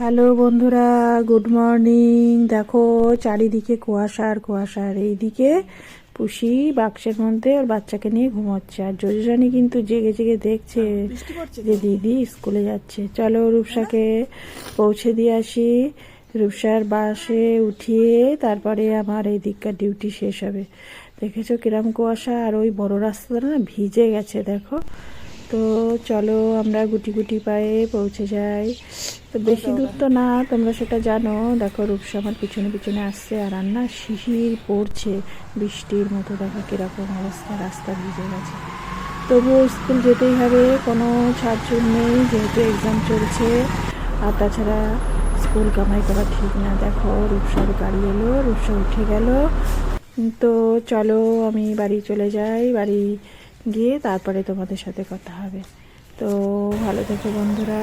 Hello বন্ধুরা, good morning. দেখো চারিদিকে কুয়াশা আর কুয়াশা, আর এইদিকে পুষি বাক্সের মধ্যে ওর বাচ্চাকে নিয়ে ঘুমোচ্ছে, আর যোজরানি কিন্তু জেগে জেগে দেখছে যে দিদি স্কুলে যাচ্ছে। চলো রূপসাকে পৌঁছে দিয়ে আসি, রূপসার বাসে উঠিয়ে তারপরে আমার এই দিককার ডিউটি শেষ হবে। দেখেছো কিরম কুয়াশা, আর ওই বড় রাস্তাটা না ভিজে গেছে দেখো। তো চলো আমরা গুটি গুটি পায়ে পৌঁছে যাই। তো বেশি দূর তো না, তোমরা সেটা জানো। দেখো রূপসা আমার পিছনে পিছনে আসছে, আর রান্না শিশির পড়ছে বৃষ্টির মতো। দেখো কীরকম অবস্থা, রাস্তা ভিজে গেছে। তবুও স্কুল যেতেই হবে, কোনো ছাড়ছুড় নেই, যেহেতু এক্সাম চলছে। আর তাছাড়া স্কুল কামাই করা ঠিক না। দেখো রূপসার গাড়ি এলো, রূপসা উঠে গেল। তো চলো আমি বাড়ি চলে যাই, বাড়ি গিয়ে তারপরে তোমাদের সাথে কথা হবে। তো ভালো থেকো বন্ধুরা।